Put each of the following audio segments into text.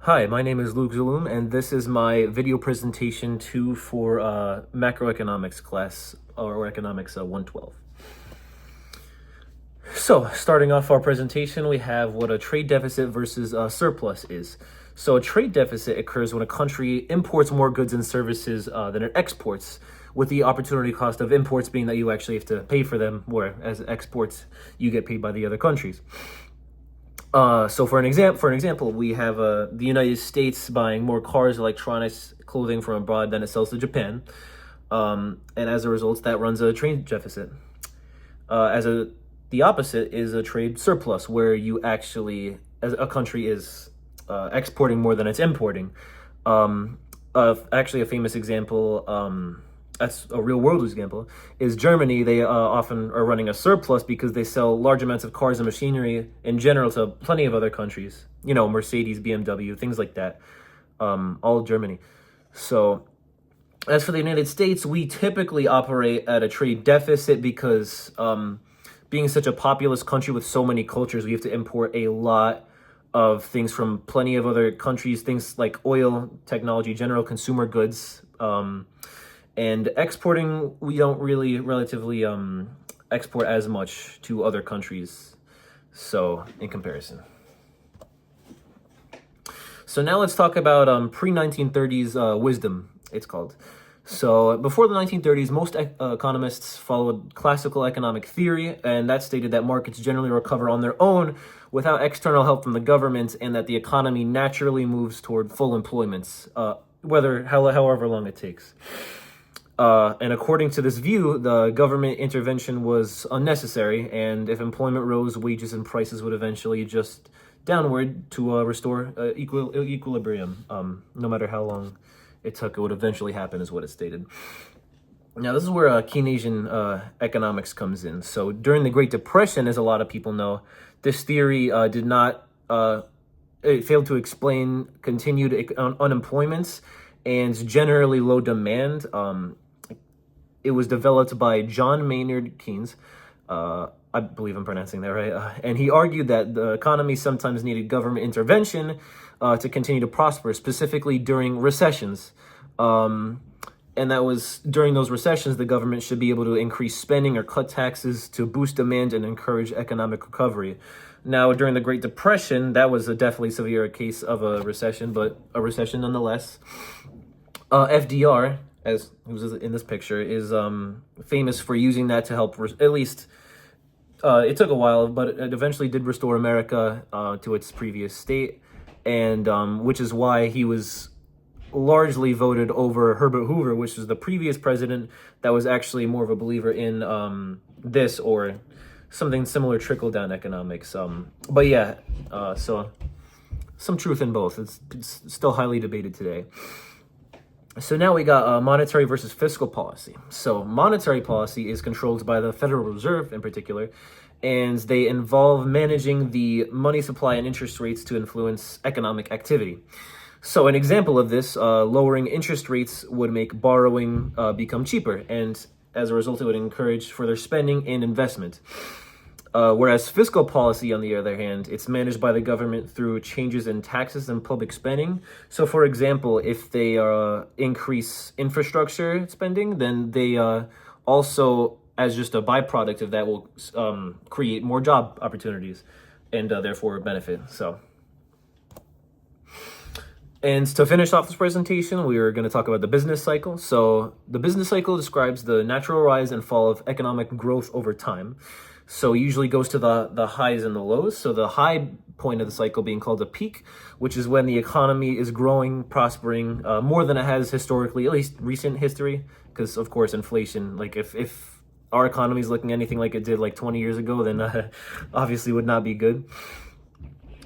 Hi, my name is Luke Zaloom, and this is my video presentation for Macroeconomics class, or Economics 112. So, starting off our presentation, we have what a trade deficit versus a surplus is. So, a trade deficit occurs when a country imports more goods and services than it exports, with the opportunity cost of imports being that you actually have to pay for them, whereas exports, you get paid by the other countries. So for an example, we have the United States buying more cars, electronics, clothing from abroad than it sells to Japan, and as a result, that runs a trade deficit. The opposite is a trade surplus, where you actually, as a country, is exporting more than it's importing. Actually, a famous example. That's a real world example, is Germany. They often are running a surplus because they sell large amounts of cars and machinery in general to plenty of other countries. You know, Mercedes, BMW, things like that. All Germany. So, as for the United States, we typically operate at a trade deficit because being such a populous country with so many cultures, we have to import a lot of things from plenty of other countries, things like oil, technology, general consumer goods. And exporting, we don't really relatively export as much to other countries, so in comparison. So now let's talk about pre-1930s wisdom, it's called. So before the 1930s, most economists followed classical economic theory, and that stated that markets generally recover on their own without external help from the government, and that the economy naturally moves toward full employment, however long it takes. And according to this view, the government intervention was unnecessary, and if employment rose, wages and prices would eventually adjust downward to restore equilibrium. No matter how long it took, it would eventually happen, is what it stated. Now, this is where Keynesian economics comes in. So during the Great Depression, as a lot of people know, this theory it failed to explain continued unemployment and generally low demand. It was developed by John Maynard Keynes. I believe I'm pronouncing that right. And he argued that the economy sometimes needed government intervention to continue to prosper, specifically during recessions. And that was during those recessions, the government should be able to increase spending or cut taxes to boost demand and encourage economic recovery. Now, during the Great Depression, that was a definitely severe case of a recession, but a recession nonetheless. FDR, as who's in this picture, is famous for using that to help, at least it took a while, but it eventually did restore America to its previous state, and which is why he was largely voted over Herbert Hoover, which was the previous president that was actually more of a believer in this or something similar, trickle-down economics. But yeah, so some truth in both. It's still highly debated today. So now we got monetary versus fiscal policy. So monetary policy is controlled by the Federal Reserve in particular, and they involve managing the money supply and interest rates to influence economic activity. So an example of this, lowering interest rates would make borrowing become cheaper, and as a result, it would encourage further spending and investment. Whereas fiscal policy, on the other hand, it's managed by the government through changes in taxes and public spending. So, for example, if they increase infrastructure spending, then they also, as just a byproduct of that, will create more job opportunities and therefore benefit. And to finish off this presentation, we are going to talk about the business cycle. So the business cycle describes the natural rise and fall of economic growth over time. So it usually goes to the highs and the lows. So the high point of the cycle being called a peak, which is when the economy is growing, prospering more than it has historically, at least recent history. Because, of course, inflation, like if our economy is looking anything like it did like 20 years ago, then obviously would not be good.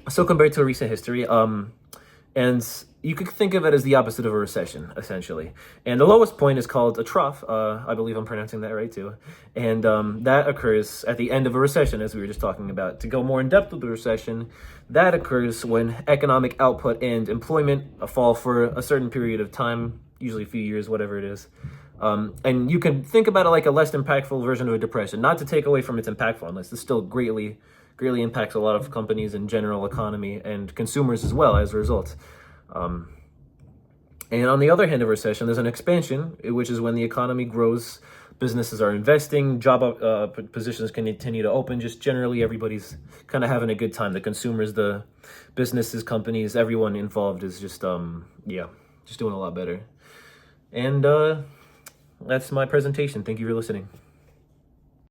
So compared to recent history, and you could think of it as the opposite of a recession, essentially. And the lowest point is called a trough. I believe I'm pronouncing that right, too. And that occurs at the end of a recession, as we were just talking about. To go more in depth with the recession, that occurs when economic output and employment fall for a certain period of time, usually a few years, whatever it is. And you can think about it like a less impactful version of a depression, not to take away from its impactfulness. It still greatly impacts a lot of companies and general economy and consumers as well as a result. And on the other hand of recession, there's an expansion, which is when the economy grows, businesses are investing, job positions can continue to open. Just generally, everybody's kind of having a good time. The consumers, the businesses, companies, everyone involved is just just doing a lot better. And that's my presentation. Thank you for listening.